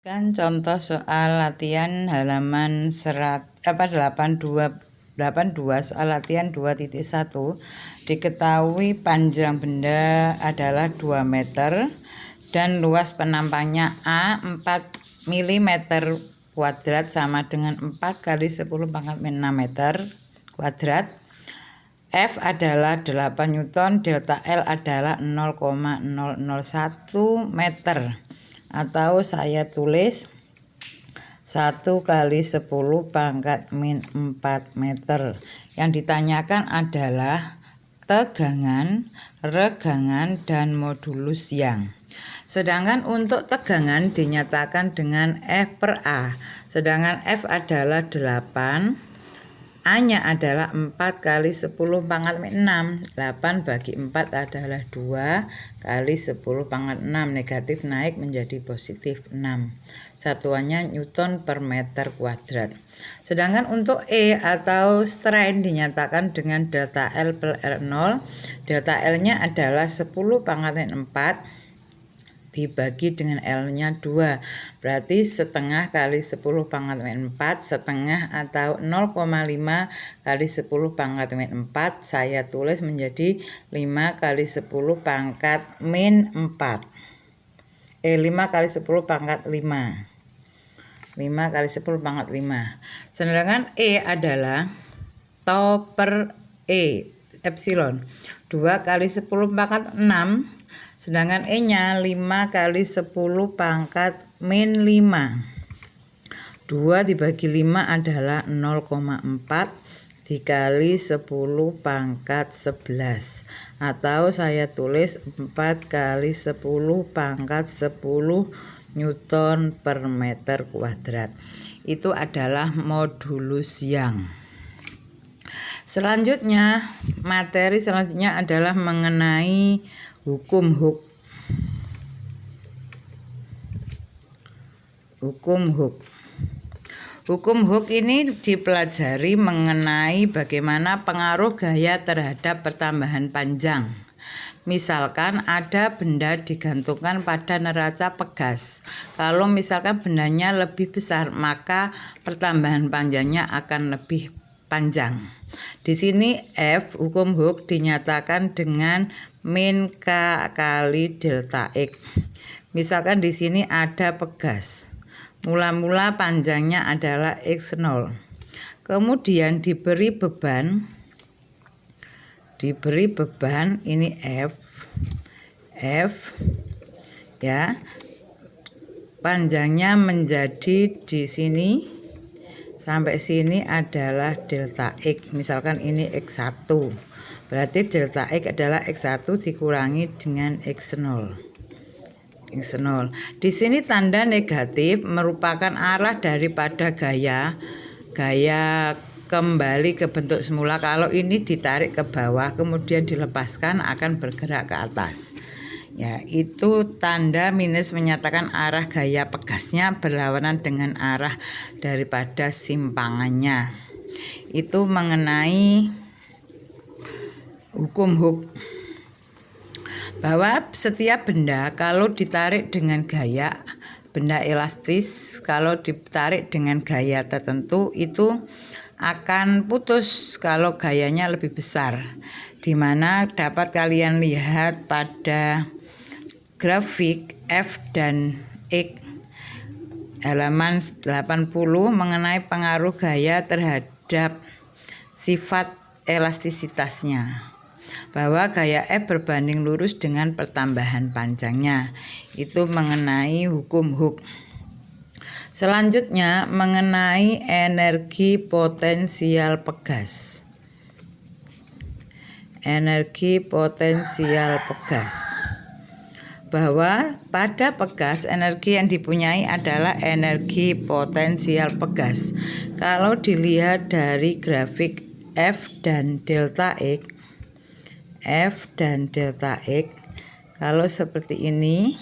Contoh soal latihan halaman 82 soal latihan 2.1. Diketahui panjang benda adalah 2 meter dan luas penampangnya A 4 mm kuadrat sama dengan 4 kali 10 pangkat 6 meter kuadrat. F adalah 8 Newton, delta L adalah 0,001 meter. Atau saya tulis 1 kali 10 pangkat min 4 meter. Yang ditanyakan adalah tegangan, regangan, dan modulus yang. Sedangkan untuk tegangan dinyatakan dengan F per A. Sedangkan F adalah 8, A-nya adalah 4 kali 10 pangkat 6. 8 bagi 4 adalah 2 kali 10 pangkat 6. Negatif naik menjadi positif 6. Satuannya Newton per meter kuadrat. Sedangkan untuk E atau strain dinyatakan dengan delta L per R0. Delta L-nya adalah 10 pangkat 4 dibagi dengan L-nya 2, berarti setengah kali 10 pangkat min 4, setengah atau 0,5 kali 10 pangkat min 4, saya tulis menjadi 5 kali 10 pangkat min 4. 5 kali 10 pangkat 5. 5 kali 10 pangkat 5. Sedangkan E adalah tau per E, epsilon. 2 kali 10 pangkat 6. Sedangkan E-nya 5 kali 10 pangkat min 5. 2 dibagi 5 adalah 0,4 dikali 10 pangkat 11. Atau saya tulis 4 kali 10 pangkat 10 Newton per meter kuadrat. Itu adalah modulus yang. Selanjutnya, materi selanjutnya adalah mengenai hukum Hooke. Hukum Hooke ini dipelajari mengenai bagaimana pengaruh gaya terhadap pertambahan panjang. Misalkan ada benda digantungkan pada neraca pegas. Kalau misalkan bendanya lebih besar, maka pertambahan panjangnya akan lebih panjang. Di sini F, hukum Hooke dinyatakan dengan min K kali delta X. Misalkan di sini ada pegas. Mula-mula panjangnya adalah X0. Kemudian diberi beban ini F ya. Panjangnya menjadi di sini sampai sini adalah delta X. Misalkan ini X1. Berarti delta X adalah X1 dikurangi dengan X0. Di sini tanda negatif merupakan arah daripada gaya kembali ke bentuk semula. Kalau ini ditarik ke bawah kemudian dilepaskan akan bergerak ke atas. Ya, itu tanda minus menyatakan arah gaya pegasnya berlawanan dengan arah daripada simpangannya. Itu mengenai hukum Hooke. Bahwa setiap benda kalau ditarik dengan gaya, benda elastis kalau ditarik dengan gaya tertentu itu akan putus kalau gayanya lebih besar. Dimana dapat kalian lihat pada grafik F dan X halaman 80 mengenai pengaruh gaya terhadap sifat elastisitasnya. Bahwa gaya F berbanding lurus dengan pertambahan panjangnya. Itu mengenai hukum Hooke. Selanjutnya mengenai energi potensial pegas. Bahwa pada pegas energi yang dipunyai adalah energi potensial pegas. Kalau dilihat dari grafik F dan delta X, kalau seperti ini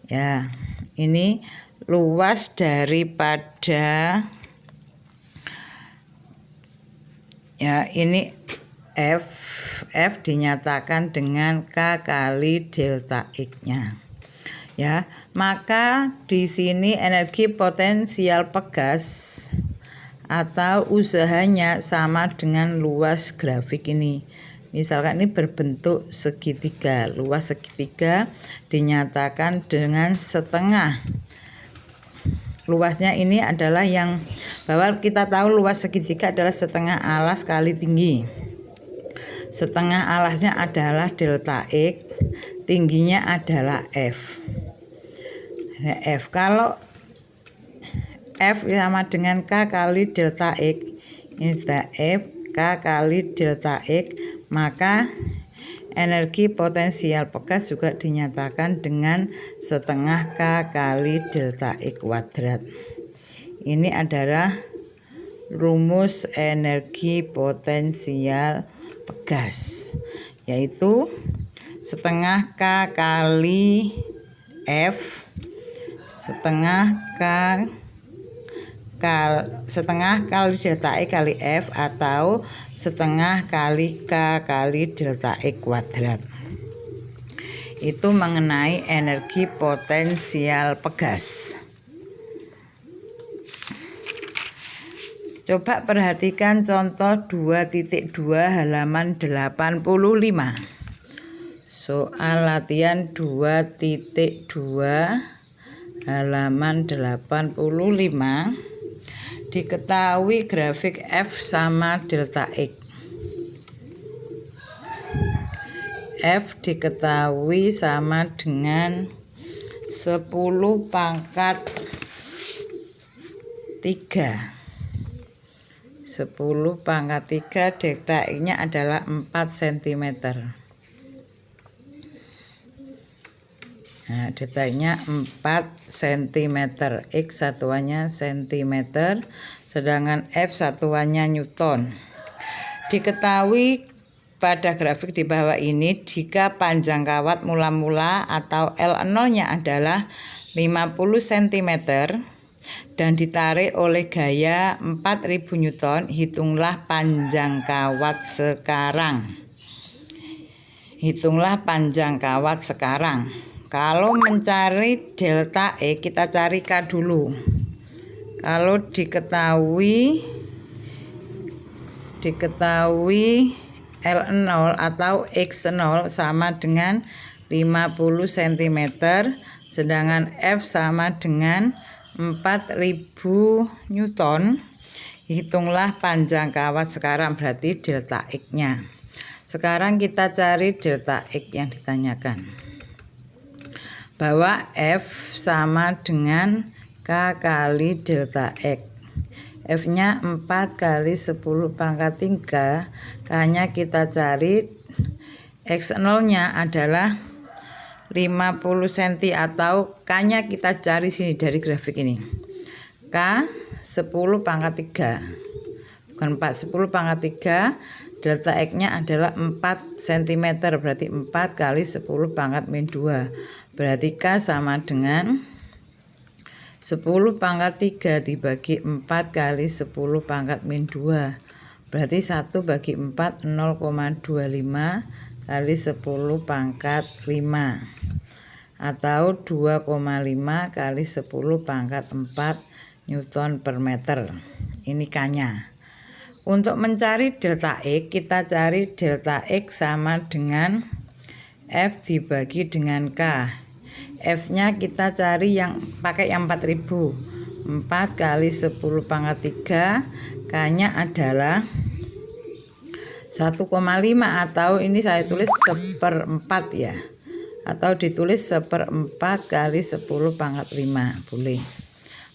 ya, ini luas daripada ya, ini F dinyatakan dengan K kali delta X-nya. Ya, Maka di sini energi potensial pegas atau usahanya sama dengan luas grafik ini. Misalkan ini berbentuk segitiga, luas segitiga dinyatakan dengan setengah. Luasnya ini adalah yang bahwa kita tahu luas segitiga adalah setengah alas kali tinggi. Setengah alasnya adalah delta X, tingginya adalah F. F kalau F sama dengan K kali delta X, ini delta F, K kali delta X, maka energi potensial pegas juga dinyatakan dengan setengah K kali delta X kuadrat. Ini adalah rumus energi potensial pegas, yaitu setengah K kali F, setengah kali delta X kali F, atau setengah kali K kali delta X kuadrat. Itu mengenai energi potensial pegas. Coba perhatikan contoh 2.2 halaman 85. Soal latihan 2.2 halaman 85. Diketahui grafik F sama delta X. F diketahui sama dengan 10 pangkat 3. 10 pangkat 3, delta X-nya adalah 4 cm. Nah, delta X-nya 4 cm, X satuannya cm, sedangkan F satuannya Newton. Diketahui pada grafik di bawah ini jika panjang kawat mula-mula atau L0-nya adalah 50 cm dan ditarik oleh gaya 4000 Newton, hitunglah panjang kawat sekarang. Hitunglah panjang kawat sekarang. Kalau mencari delta E, kita cari K dulu. Kalau diketahui L0 atau X0 sama dengan 50 cm, sedangkan F sama dengan 4000 Newton. Hitunglah panjang kawat sekarang, berarti delta X-nya. Sekarang kita cari delta X yang ditanyakan. Bahwa F sama dengan K kali delta X. F-nya 4 kali 10 pangkat 3. K-nya kita cari. X0-nya adalah 50 cm atau K-nya kita cari sini dari grafik ini. K 10 pangkat 3. Bukan 4, 10 pangkat 3. Delta X-nya adalah 4 cm, berarti 4 kali 10 pangkat min 2. Berarti K sama dengan 10 pangkat 3 dibagi 4 kali 10 pangkat min 2. Berarti 1 bagi 4, 0,25 kali 10 pangkat 5. Atau 2,5 kali 10 pangkat 4 Newton per meter. Ini K-nya. Untuk mencari delta X, kita cari delta X sama dengan F dibagi dengan K. F-nya kita cari yang pakai yang 4000. 4 kali 10 pangkat 3. K-nya adalah 1,5 atau ini saya tulis 1/4 ya. Atau ditulis 1/4 kali 10 pangkat 5, boleh.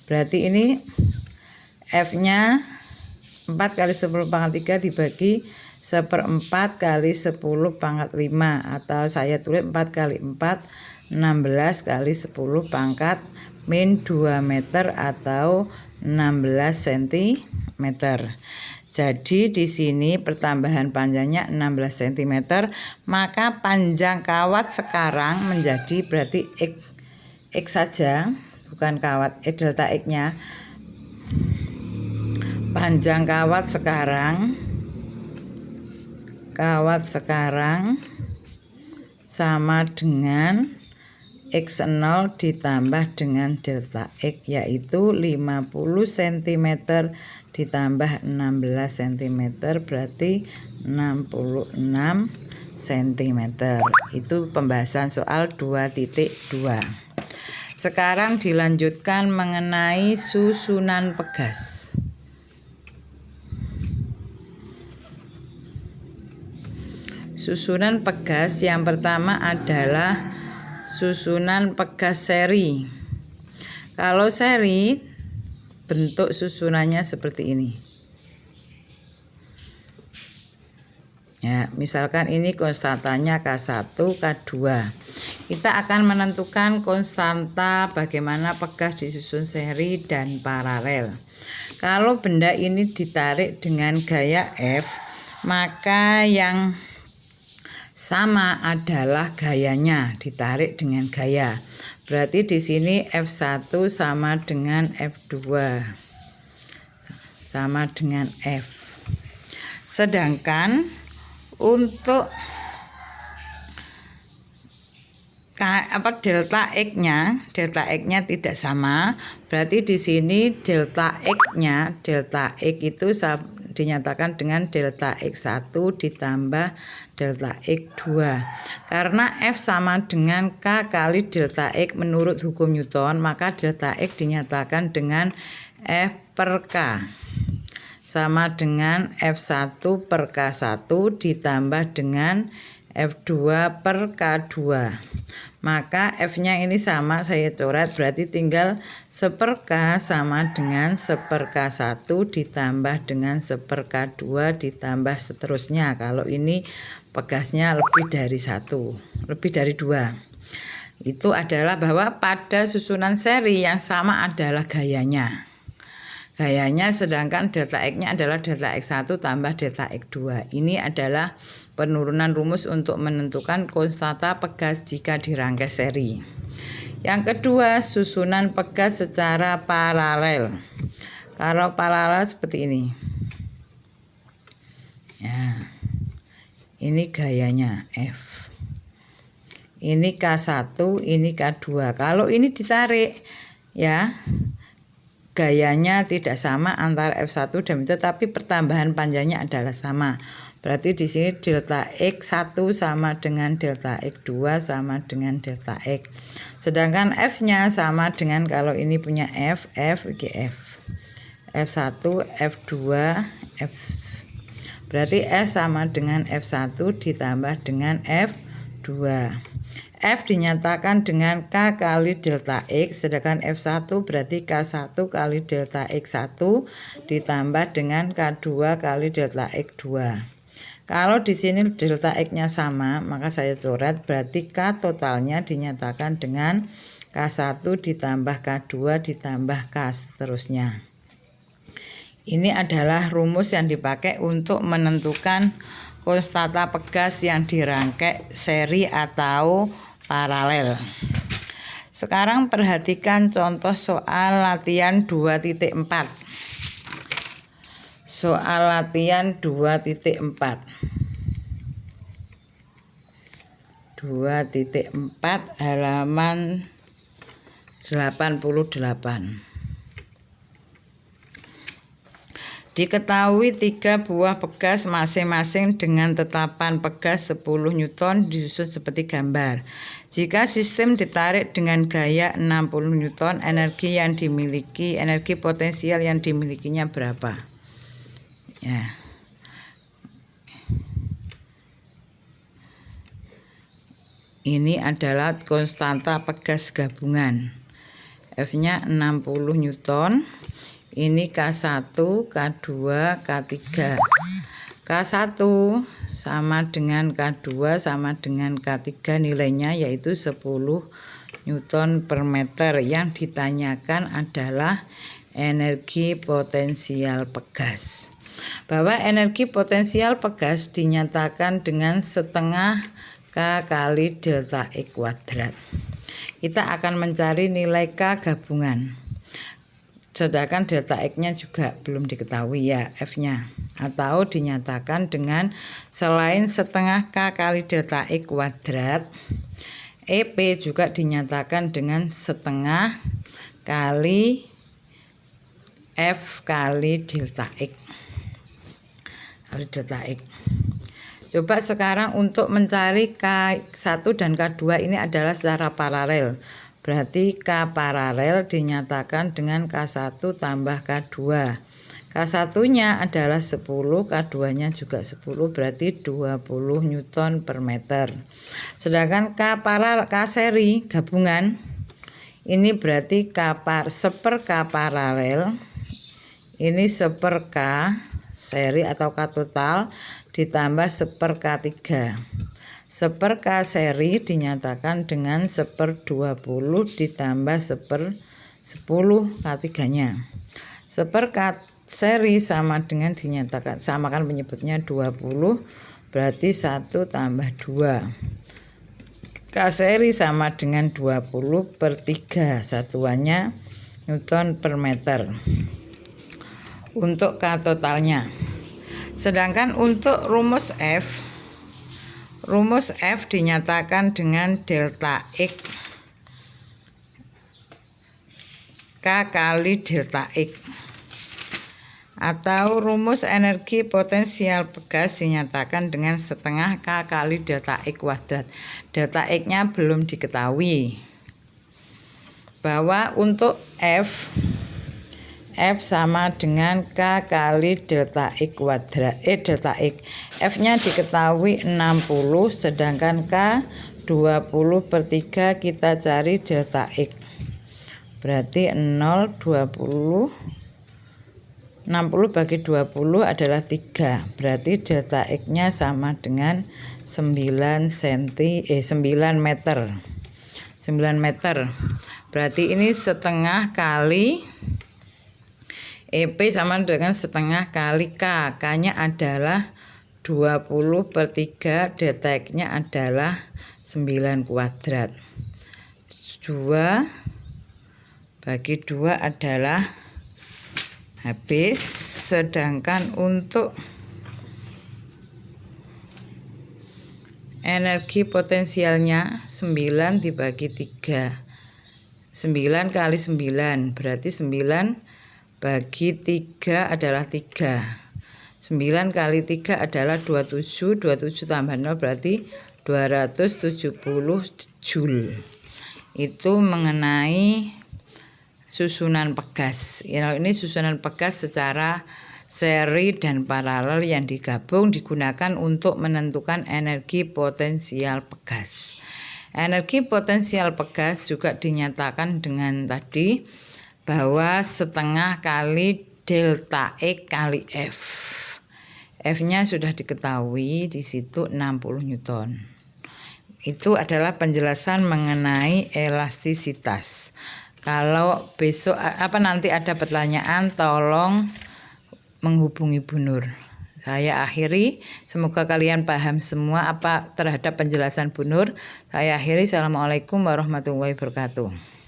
Berarti ini F-nya 4 kali 10 pangkat 3 dibagi 1/4 kali 10 pangkat 5, atau saya tulis 4 kali 4, 16 kali 10 pangkat min 2 meter atau 16 cm. Jadi di sini pertambahan panjangnya 16 cm, maka panjang kawat sekarang menjadi berarti X saja, bukan kawat delta X-nya. Panjang kawat sekarang sama dengan X0 ditambah dengan delta X, yaitu 50 cm ditambah 16 cm berarti 66 cm. Itu pembahasan soal 2.2. Sekarang dilanjutkan mengenai susunan pegas. Susunan pegas yang pertama adalah susunan pegas seri. Kalau seri, bentuk susunannya seperti ini. Ya, misalkan ini konstantanya K1, K2. Kita akan menentukan konstanta bagaimana pegas disusun seri dan paralel. Kalau benda ini ditarik dengan gaya F, maka yang sama adalah gayanya, ditarik dengan gaya. Berarti di sini F1 sama dengan F2. Sama dengan F. Sedangkan untuk delta X-nya tidak sama. Berarti di sini delta X itu dinyatakan dengan delta X1 ditambah delta X2. Karena F sama dengan K kali delta X menurut hukum Newton, maka delta X dinyatakan dengan F per K sama dengan F1 per K1 ditambah dengan F2 per K2. Maka F-nya ini sama, saya coret, berarti tinggal 1/K sama dengan 1/K1 ditambah dengan 1/K2 ditambah seterusnya. Kalau ini pegasnya lebih dari 2. Itu adalah bahwa pada susunan seri yang sama adalah gayanya. Sedangkan delta X-nya adalah delta X1 tambah delta X2. Ini adalah penurunan rumus untuk menentukan konstanta pegas jika dirangkai seri. Yang kedua, susunan pegas secara paralel. Kalau paralel seperti ini. Ya. Ini gayanya F. Ini K1, ini K2. Kalau ini ditarik, ya, gayanya tidak sama antara F1 dan itu, tapi pertambahan panjangnya adalah sama. Berarti di sini delta X1 sama dengan delta X2 sama dengan delta X. Sedangkan F-nya sama dengan kalau ini punya F, F1, F2, F. Berarti S sama dengan F1 ditambah dengan F2. F dinyatakan dengan K kali delta X, sedangkan F1 berarti K1 kali delta X1 ditambah dengan K2 kali delta X2. Kalau di sini delta X-nya sama, maka saya coret, berarti K totalnya dinyatakan dengan K1 ditambah K2 ditambah K seterusnya. Ini adalah rumus yang dipakai untuk menentukan konstanta pegas yang dirangkai seri atau paralel. Sekarang perhatikan contoh soal latihan 2.4. Soal latihan 2.4. 2.4 halaman 88. Diketahui 3 buah pegas masing-masing dengan tetapan pegas 10 Newton disusun seperti gambar. Jika sistem ditarik dengan gaya 60 Newton, energi potensial yang dimilikinya berapa? Ya. Ini adalah konstanta pegas gabungan. F-nya 60 Newton. Ini K1, K2, K3. K1 sama dengan K2 sama dengan K3, nilainya yaitu 10 Newton per meter. Yang ditanyakan adalah energi potensial pegas. Bahwa energi potensial pegas dinyatakan dengan setengah K kali delta X kuadrat. Kita akan mencari nilai K gabungan. Sedangkan delta X-nya juga belum diketahui, ya, F-nya. Atau dinyatakan dengan selain setengah K kali delta X kuadrat, EP juga dinyatakan dengan setengah kali F kali delta X. Coba sekarang untuk mencari K1 dan K2 ini adalah secara paralel. Berarti K paralel dinyatakan dengan K1 tambah K2. K1-nya adalah 10, K2-nya juga 10, berarti 20 Newton per meter. Sedangkan K seri gabungan ini berarti seper K paralel, ini seper K seri atau K total ditambah seper K3. Seper K seri dinyatakan dengan seper 20 ditambah seper 10 K3-nya. Seper K seri sama dengan dinyatakan, samakan penyebutnya 20, berarti 1 tambah 2. K seri sama dengan 20 per 3, satuannya Newton per meter. Untuk K totalnya. Sedangkan untuk rumus F dinyatakan dengan delta X K kali delta X. Atau rumus energi potensial pegas dinyatakan dengan setengah K kali delta X kuadrat. Delta X-nya belum diketahui. Bahwa untuk F sama dengan K kali delta X kuadrat. Delta X. F-nya diketahui 60, sedangkan K 20 per 3 kita cari delta X. Berarti 60 bagi 20 adalah 3. Berarti delta X-nya sama dengan 9 meter. 9 meter. Berarti ini setengah kali EP sama dengan setengah kali K. K-nya adalah 20 per 3, delta X-nya adalah 9 kuadrat. 2 bagi 2 adalah habis. Sedangkan untuk energi potensialnya 9 dibagi 3. 9 kali 9 berarti 9 bagi 3 adalah 3. 9 kali 3 adalah 27. 27 tambah 0 berarti 270 Joule. Itu mengenai susunan pegas. Ini susunan pegas secara seri dan paralel yang digabung digunakan untuk menentukan energi potensial pegas. Energi potensial pegas juga dinyatakan dengan tadi bahwa setengah kali delta X kali F. F-nya sudah diketahui di situ 60 Newton. Itu adalah penjelasan mengenai elastisitas. Kalau besok nanti ada pertanyaan, tolong menghubungi Bu Nur. Saya akhiri, semoga kalian paham semua terhadap penjelasan Bu Nur. Saya akhiri, Assalamualaikum warahmatullahi wabarakatuh.